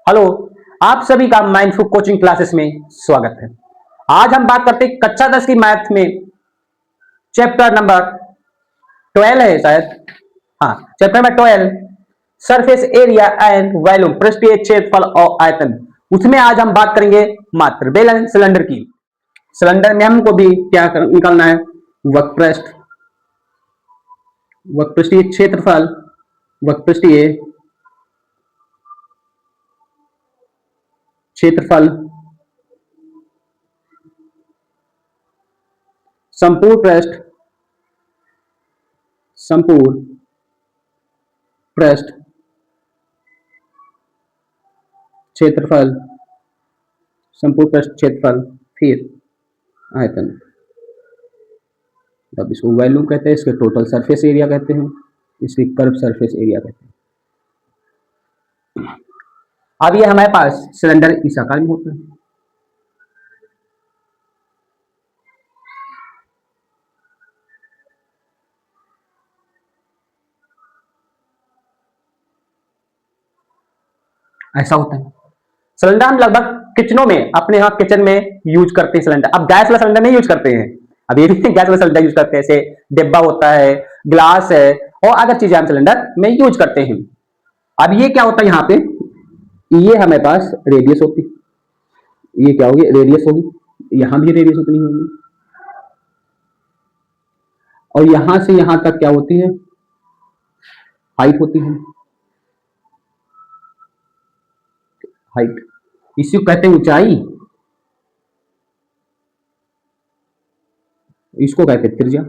Hello, आप सभी का माइंडफुल कोचिंग क्लासेस में स्वागत है। आज हम बात करते हैं कक्षा 10 की मैथ में चैप्टर नंबर 12 है शायद। हाँ, chapter number 12 surface area and volume, पृष्ठीय क्षेत्रफल और आयतन। उसमें आज हम बात करेंगे मात्र बेलन सिलेंडर की। सिलेंडर में हमको भी क्या निकालना है? वक्रपृष्ठ, वक्रपृष्ठीय क्षेत्रफल, वक्रपृष्ठीय क्षेत्रफल, संपूर्ण पृष्ठ, संपूर्ण पृष्ठ क्षेत्रफल, संपूर्ण पृष्ठ क्षेत्रफल, फिर आयतन। अब इसको वॉल्यूम कहते हैं, इसके टोटल सरफेस एरिया कहते हैं, इसकी कर्व सरफेस एरिया कहते हैं। अब ये हमारे पास सिलेंडर इस आकार में होता है। ऐसा होता है। सिलेंडर हम लगभग किचनों में, अपने यहाँ किचन में यूज करते हैं सिलेंडर। अब गैस वाला सिलेंडर नहीं यूज करते हैं, अब ये भी गैस वाला सिलेंडर यूज करते हैं। जैसे डिब्बा होता है, ग्लास है और अदर चीजें हम सिलेंडर में यूज करते हैं। अब ये क्या होता है, यहाँ पे ये हमारे पास रेडियस होती है, ये क्या होगी? रेडियस होगी। यहां भी रेडियस उतनी होगी और यहां से यहां तक क्या होती है? हाइट होती है, हाइट। इसी को कहते हैं ऊंचाई, इसको कहते हैं त्रिज्या।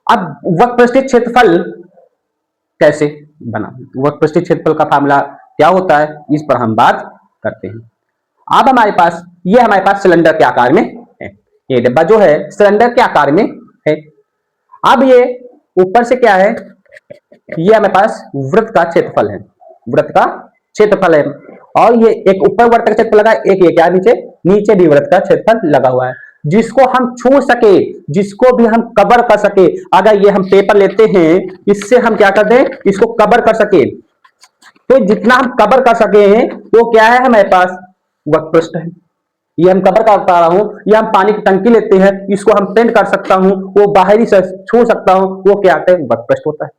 अब वक्रपृष्ठीय क्षेत्रफल कैसे बना? वक्रपृष्ठीय क्षेत्रफल का फार्मूला क्या होता है, इस पर हम बात करते हैं। अब हमारे पास ये हमारे पास सिलेंडर के आकार में है, ये डिब्बा जो है सिलेंडर के आकार में है। अब ये ऊपर से क्या है? ये हमारे पास वृत्त का क्षेत्रफल है, वृत्त का क्षेत्रफल है। और ये एक ऊपर वृत्त का क्षेत्रफल लगा, एक ये क्या नीचे, नीचे भी वृत्त का क्षेत्रफल लगा हुआ है, जिसको हम छू सके, जिसको भी हम कवर कर सके। अगर ये हम पेपर लेते हैं, इससे हम क्या कर दें? इसको कवर कर सके। तो जितना हम कवर कर सके हैं वो क्या है हमारे पास? वक्रपृष्ठ है। ये हम कवर कर पा रहा हूं, या हम पानी की टंकी लेते हैं, इसको हम पेंट कर सकता हूं, वो बाहरी से छू सकता हूं, वो क्या है? वक्रपृष्ठ होता है।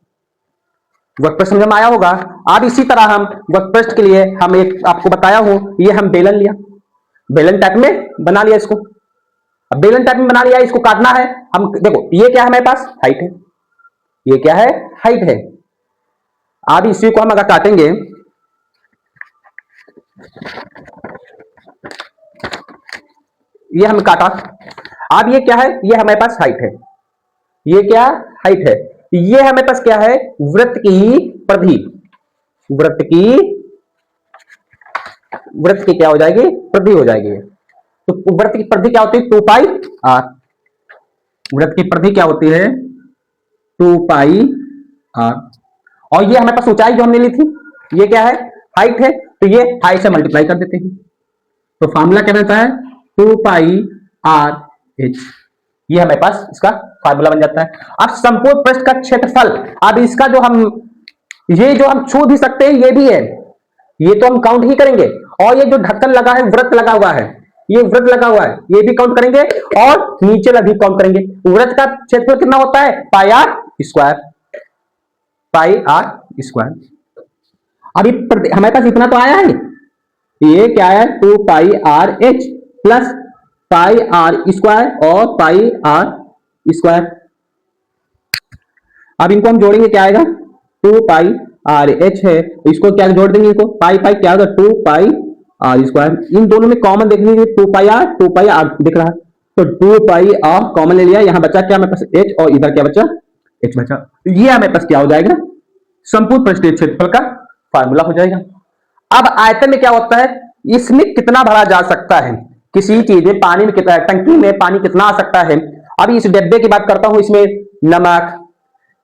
वक्रपृष्ठ समझ में आया होगा। अब इसी तरह हम वक्रपृष्ठ के लिए हम एक आपको बताया हूं, ये हम बेलन लिया, बेलन टाइप में बना लिया इसको। अब बेलन टाइप में बना लिया, इसको काटना है। हम देखो ये क्या है हमारे पास? हाइट है। ये क्या है? हाइट है। अब इसी को हम अगर काटेंगे, ये हम काटा। अब ये क्या है? ये हमारे पास हाइट है। ये क्या? हाइट है। ये हमारे पास क्या है? वृत्त की परिधि, वृत्त की, वृत्त की क्या हो जाएगी? परिधि हो जाएगी। तो वृत्त की परिधि क्या होती है? 2 पाई आर। वृत्त की परिधि क्या होती है? 2 पाई आर। और ये हमारे पास ऊंचाई जो हमने ली थी, ये क्या है? हाइट है। तो ये हाइट से मल्टीप्लाई कर देते हैं, तो फार्मूला क्या रहता है? 2 पाई आर एच। ये हमारे पास इसका फार्मूला बन जाता है। अब संपूर्ण पृष्ठ का क्षेत्रफल, अब इसका जो हम, ये जो हम छू भी सकते हैं, ये भी है, ये तो हम काउंट ही करेंगे। और ये जो ढक्कन लगा है, वृत्त लगा हुआ है, ये वृत्त लगा हुआ है, ये भी काउंट करेंगे और नीचे वाला भी काउंट करेंगे। वृत्त का क्षेत्रफल कितना होता है? Pi r square, pi r square. अभी हमारे पास इतना तो आया है, ये क्या है? 2 pi r h plus pi r square और पाई आर स्क्वायर। अब इनको हम जोड़ेंगे, क्या आएगा? 2 पाई आर एच है, इसको क्या जोड़ देंगे? इनको पाई पाई क्या होगा? 2 पाई आर स्क्वायर। इन दोनों में कॉमन देख लीजिए, 2 पाई आर, 2 पाई आर दिख रहा है, तो 2 पाई आर कॉमन ले लिया। यहां बचा क्या हमारे पास? एच, और इधर क्या बचा? एच बचा। ये हमारे पास क्या हो जाएगा? संपूर्ण पृष्ठीय क्षेत्रफल का फार्मूला हो जाएगा। अब आयतन में क्या होता है? इसमें कितना भरा जा सकता है, किसी चीज में, पानी में कितना, टंकी में पानी कितना आ सकता है। अभी इस डिब्बे की बात करता हूं, इसमें नमक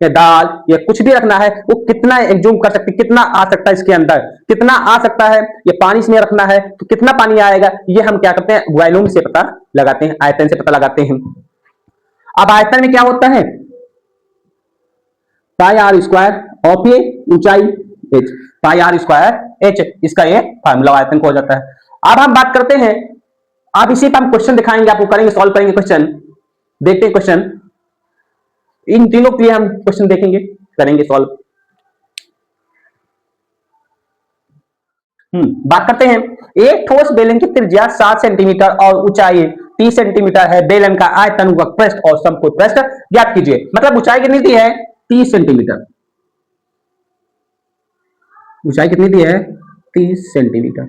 या दाल या कुछ भी रखना है, वो कितना एग्जूम कर सकते, कितना आ सकता है इसके अंदर, कितना आ सकता है। ये पानी इसमें रखना है तो कितना पानी आएगा, ये हम क्या करते हैं? वॉल्यूम से पता लगाते हैं, आयतन से पता लगाते हैं। अब आयतन में क्या होता है? पाई आर स्क्वायर ऑफ ये ऊंचाई h, pi r square h, इसका ये फार्मूला आयतन को हो जाता है। अब हम बात करते हैं, अब इसी पर हम क्वेश्चन दिखाएंगे, आपको करेंगे, सॉल्व करेंगे क्वेश्चन। देखते हैं क्वेश्चन, इन तीनों के लिए हम क्वेश्चन देखेंगे, करेंगे सॉल्व। बात करते हैं, एक ठोस बेलन की त्रिज्या 7 सेंटीमीटर और ऊंचाई 30 सेंटीमीटर है। बेलन का आयतन, वक्रपृष्ठ और समकोण पृष्ठ ज्ञात कीजिए। मतलब ऊंचाई कितनी दी है? 30 सेंटीमीटर। ऊंचाई कितनी दी है? 30 सेंटीमीटर।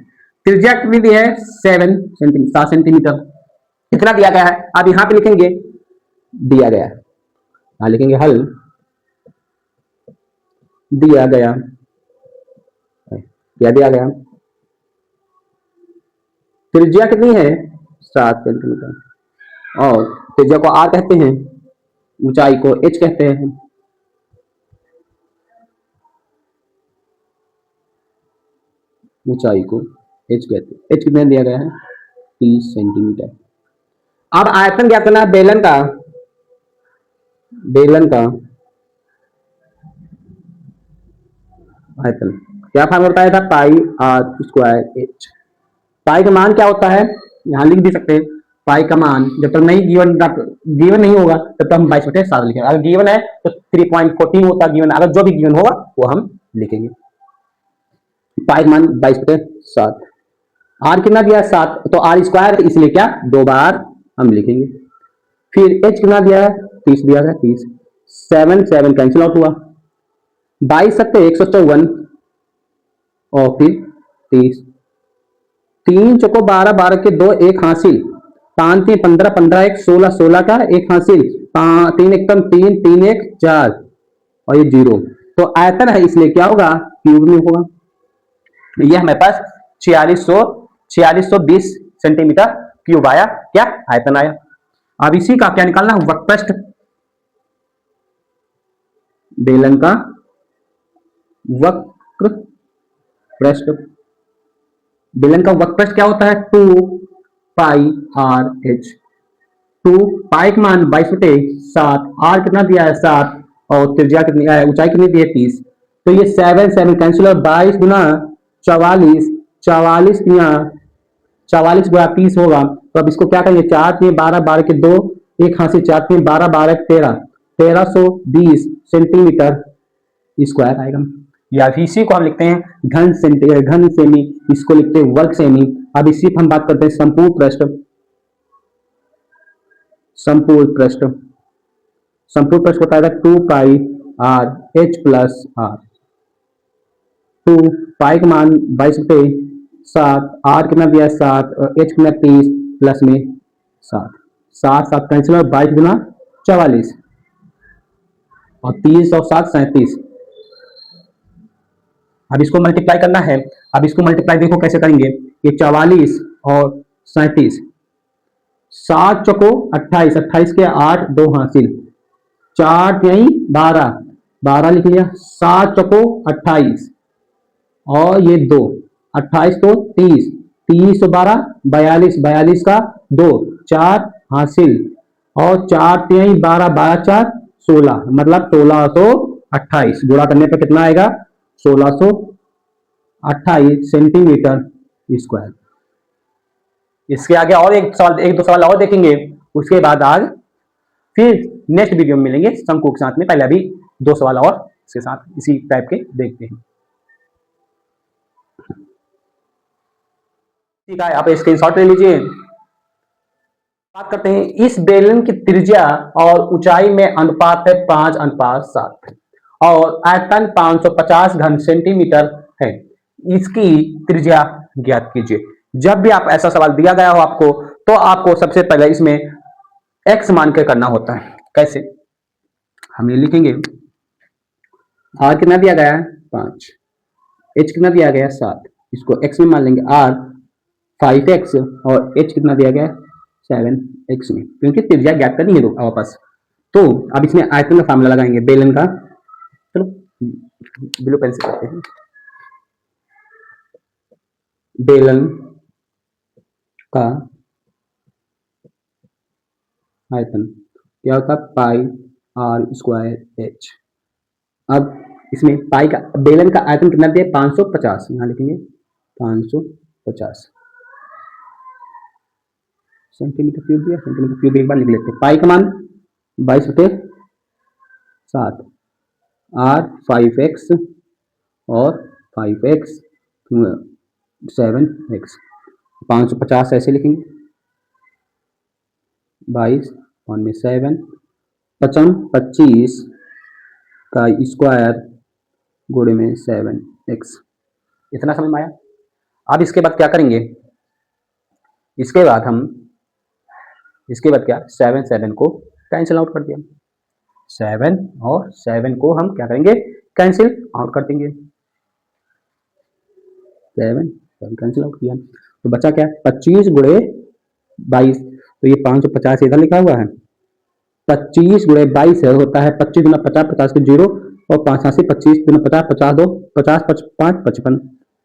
त्रिज्या कितनी दी है? 7 सेंटीमीटर। कितना दिया गया है? अब यहां पे लिखेंगे दिया गया है, यहां लिखेंगे हल दिया गया, क्या दिया गया? त्रिज्या कितनी है? 7 सेंटीमीटर। और त्रिज्या को आर कहते हैं, ऊंचाई को एच कहते हैं। ऊंचाई को एच कहते हैं। एच कितना दिया गया है? 30 सेंटीमीटर। अब आयतन ज्ञात करना है बेलन का। बेलन का आयतन क्या फॉर्म होता है? Pi r square H. पाई का मान क्या होता है? यहां लिख भी सकते हैं। पाई का मान जब तक नहीं गिवन नहीं होगा तब तक हम 22/7 लिखेंगे। अगर गिवन है तो 3.14 होता है गिवन, अगर जो भी गिवन होगा वो हम लिखेंगे। पाई का मान 22/7। आर कितना दिया है? 7, तो आर स्क्वायर इसलिए क्या 2 बार हम लिखेंगे। फिर एच कितना दिया है? 30 दिया है। 30, 7 7 कैंसिल आउट हुआ, 22/7 154 और फिर 30, 3 चौको 12, 12 के 2 1 हासिल, 5 3 15, 15 1 16, 16 का 1 हासिल, 3 1 3, 3 1 4 और ये 0। तो आयतन है इसलिए क्या होगा? क्यूब में होगा। ये हमारे पास 4620 सेंटीमीटर क्यूब आया, क्या आयतन आया। अब इसी का क्या निकालना? वक्रपृष्ठ, बेलन का वक्र पृष्ठ। बेलन का वक्र पृष्ठ क्या होता है? 2 पाई आर एच। 2 पाई का मान 22/7, आर कितना दिया है? 7 और त्रिज्या कितनी है? ऊंचाई कितनी दी है? 30। तो ये 7 7 कैंसिल और 22 गुना 44, 44 44 गुना 30 होगा। तो अब इसको क्या करेंगे? 4 3 12, 12 के 2 1 हासिल, 4 3 12, 12 13, 1320 सेंटीमीटर स्क्वायर आएगा। या इसी को हम लिखते हैं घन सेमी, इसको लिखते हैं वर्ग सेमी। अब इसी पर हम बात करते हैं संपूर्ण पृष्ठ। संपूर्ण पृष्ठ, संपूर्ण पृष्ठ होता है 2 pi r h plus are. 2 पाई का मान 22/7, आर कितना दिया? 7 और एच कितना? 30 प्लस में 7, 7 7 कैंसिल और 22 गुना 44 और 30 और 7 37। अब इसको मल्टीप्लाई करना है। अब इसको मल्टीप्लाई देखो कैसे करेंगे। ये 44 और 37, 7 चौको 28, 28 के 8 2 हासिल, 4 यही 12, 12 लिख लिया, 7 चौको 28 और ये 2, 28 तो 30, 30 और 12 42, 42 का 2 4 हासिल और 4 यही 12, 12 4 16, मतलब 1628। गुणा करने पर कितना आएगा? 1628 सेंटीमीटर स्क्वायर। इसके आगे और एक सवाल, एक दो सवाल और देखेंगे, उसके बाद आज फिर नेक्स्ट वीडियो में मिलेंगे शंकु के साथ में। पहले अभी 2 सवाल और इसके साथ इसी टाइप के देखते हैं। ठीक है, आप स्क्रीनशॉट ले लीजिए। बात करते हैं, इस बेलन की त्रिज्या और ऊंचाई में अनुपात है 5:7 और आयतन 550 घन सेंटीमीटर है। इसकी त्रिज्या ज्ञात कीजिए। जब भी आप ऐसा सवाल दिया गया हो आपको, तो आपको सबसे पहले इसमें x मान के करना होता है। कैसे? हम ये लिखेंगे, r कितना दिया गया है? 5, h कितना दिया गया है? 7, इसको x में मान लेंगे। r 5x और h कितना दिया गया है? 7x में, क्योंकि त्रिज्या ज्ञात करनी है वापस। तो अब इसमें आयतन का फार्मूला लगाएंगे बेलन का। चलो ब्लू पेन से करते हैं। बेलन का आयतन क्या होता है? Pi r square H. अब इसमें पाई का बेलन का आयतन कितना दिया, 550, यहाँ लिखेंगे 550 सेंटीमीटर क्यूब दिया, सेंटीमीटर क्यूब एक बार लिख लेते हैं। पाई का मान 22/7, आर 5x और 5x 7x, 550 ऐसे लिखेंगे, 22 में 7, 25 का स्क्वायर गुणे में 7x, इतना समझ में आया। अब इसके बाद क्या करेंगे, इसके बाद क्या 7 को कैंसिल आउट कर दिया, 7 और 7 को हम क्या करेंगे, कैंसिल आउट कर देंगे, 7 कैंसिल आउट किया तो बचा क्या, 25 गुणे 22, तो ये 550 इधर लिखा हुआ है, 25 गुणे 22 होता है 25 गुना 50, 50 के 0 और 5 से 25 गुना 50, 50 2 50 5 55,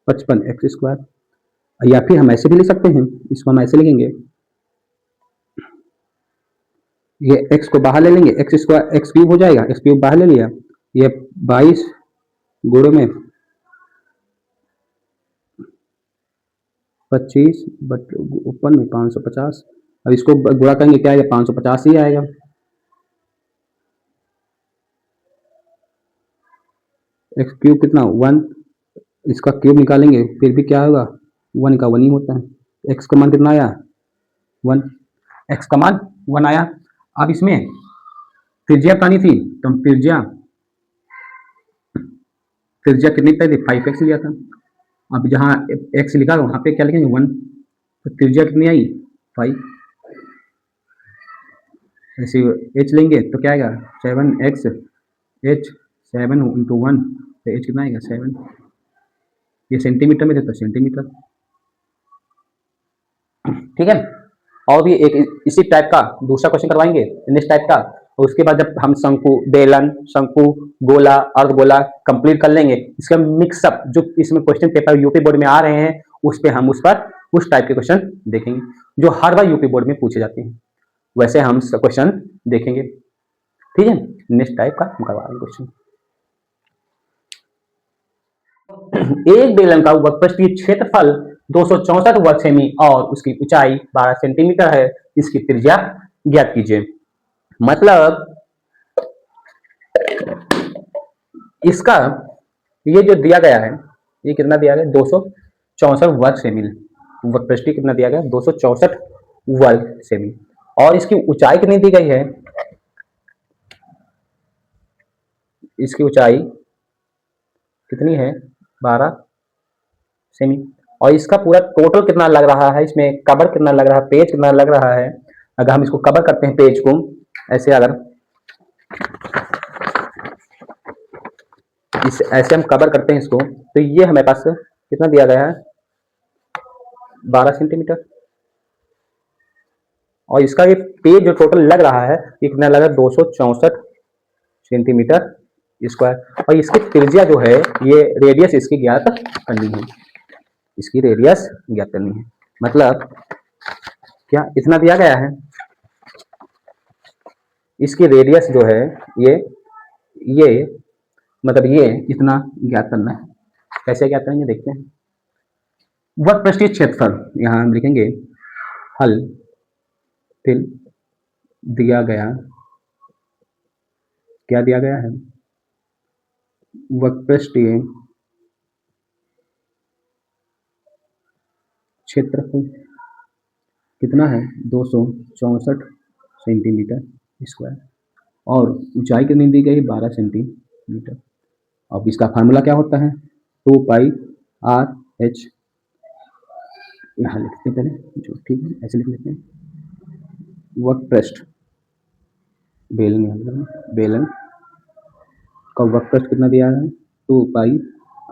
55 एक्स स्क्वायर। या फिर हम ऐसे भी लिख सकते हैं, इसको हम ऐसे लिखेंगे, ये x को बाहर ले लेंगे, एक्स स्क्वायर एक्स क्यूब हो जाएगा, एक्स क्यूब बाहर ले लिया, ये 22 गुणे में 25 बट ऊपर में 550, अब इसको गुणा करेंगे क्या आएगा, 550 ही आएगा। एक्स क्यूब कितना 1, इसका क्यूब निकालेंगे फिर भी क्या होगा, 1 का 1 ही होता है, एक्स का मान कितना आया 1, एक्स का मान 1 आया। अब इसमें त्रिज्या बतानी थी तो हम त्रिज्या कितनी पाई थी, 5x लिया था, अब जहाँ x लिखा वहां पे क्या लिखेंगे 1, तो त्रिज्या कितनी आई 5, ऐसे h लेंगे तो क्या आएगा 7x, h 7 इंटू 1 तो h कितना आएगा 7, ये सेंटीमीटर में थे तो सेंटीमीटर, ठीक है। और भी एक इसी टाइप का दूसरा क्वेश्चन करवाएंगे नेक्स्ट टाइप का, और उसके बाद जब हम शंकु, बेलन, शंकु, गोला, अर्धगोला कंप्लीट कर लेंगे, इसका मिक्सअप जो इसमें क्वेश्चन पेपर यूपी बोर्ड में आ रहे हैं उस पर हम उस टाइप के क्वेश्चन देखेंगे जो हर बार यूपी बोर्ड में पूछे जाते हैं, वैसे हम क्वेश्चन देखेंगे, ठीक है। नेक्स्ट टाइप का हम करवाएंगे क्वेश्चन। एक बेलन का वक्रपृष्ठीय क्षेत्रफल 264 वर्ग सेमी और उसकी ऊंचाई 12 सेंटीमीटर है, इसकी त्रिज्या ज्ञात कीजिए। मतलब इसका ये जो दिया गया है, ये कितना दिया गया 264 वर्ग सेमी, वक्रपृष्ठीय कितना दिया गया 264 वर्ग सेमी, और इसकी ऊंचाई कितनी दी गई है, इसकी ऊंचाई कितनी है 12 सेमी, और इसका पूरा टोटल कितना लग रहा है, इसमें कवर कितना लग रहा है, पेज कितना लग रहा है। अगर हम इसको कवर करते हैं पेज को ऐसे, अगर ऐसे हम कवर करते हैं इसको, तो ये हमारे पास कितना दिया गया है 12 सेंटीमीटर, और इसका ये पेज जो टोटल लग रहा है ये कितना लगा 264 सेंटीमीटर स्क्वायर, और इसकी त्रिज्या जो है ये रेडियस इसकी ज्ञात करनी है, इसकी रेडियस ज्ञात करनी है। मतलब क्या इतना दिया गया है, इसकी रेडियस जो है ये मतलब ये इतना ज्ञात करना है, कैसे ज्ञात करेंगे देखते हैं। वक्रपृष्ठीय क्षेत्रफल यहाँ हम लिखेंगे हल, फिर दिया गया, क्या दिया गया है, वक्रपृष्ठीय क्षेत्रफल कितना है 264 सेंटीमीटर स्क्वायर, और ऊंचाई कितनी दी गई 12 सेंटीमीटर। अब इसका फार्मूला क्या होता है 2 पाई आर एच, यहाँ लिखते हैं पहले जो, ठीक है ऐसे लिख लेते हैं, वक्रपृष्ठ बेलन का वक्रपृष्ठ कितना दिया है 2 पाई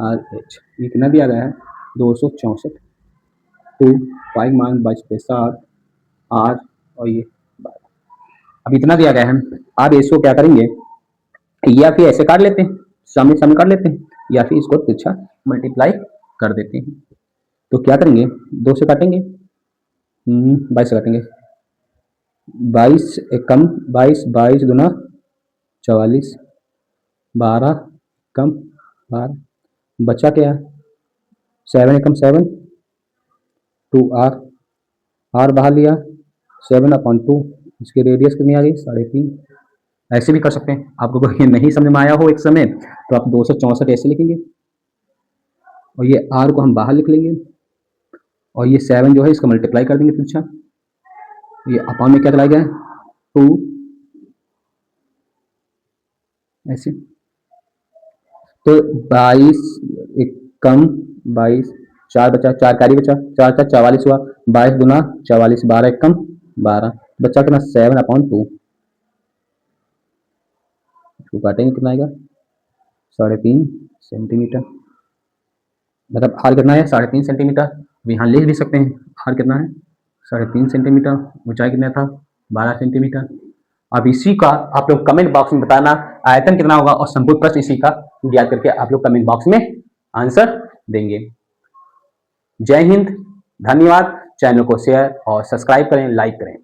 आर एच, ये कितना दिया गया है 264, 2 पाई मान 22/7 आर और ये 12, अब इतना दिया गया है। अब इसको क्या करेंगे, या फिर ऐसे काट लेते हैं, सामने सामने काट लेते हैं, या फिर इसको तिरछा मल्टीप्लाई कर देते हैं, तो क्या करेंगे 2 से काटेंगे, 22 से काटेंगे, 22 एक कम 22, 22 गुना 44, 12 कम 12, बचा क्या 7 एकम 7, 2r, r बाहर लिया 7/2, इसकी रेडियस कितनी आ गई 3.5। ऐसे भी कर सकते हैं, आपको कोई ये नहीं समझ में आया हो एक समय तो आप 264 ऐसे लिखेंगे और ये r को हम बाहर लिख लेंगे और ये 7 जो है इसका मल्टीप्लाई कर देंगे पीछे, ये अपॉन में क्या चला गया 2 ऐसे। तो 22 एक कम 22, 4 बचा, 4 कैरी बचा, 4 का 44 हुआ, 22 गुना 44, 12 एक कम 12, बच्चा कितना 7/2, इसको काटेंगे कितना आएगा 3.5 सेंटीमीटर, मतलब आर कितना है 3.5 सेंटीमीटर। यहाँ लिख भी सकते हैं आर कितना है 3.5 सेंटीमीटर, ऊंचाई कितना था 12 सेंटीमीटर। अब इसी का आप लोग कमेंट बॉक्स में बताना आयतन कितना होगा और संपूर्ण प्रश्न इसी का ज्ञात करके आप लोग कमेंट बॉक्स में आंसर देंगे। जय हिंद, धन्यवाद। चैनल को शेयर और सब्सक्राइब करें, लाइक करें।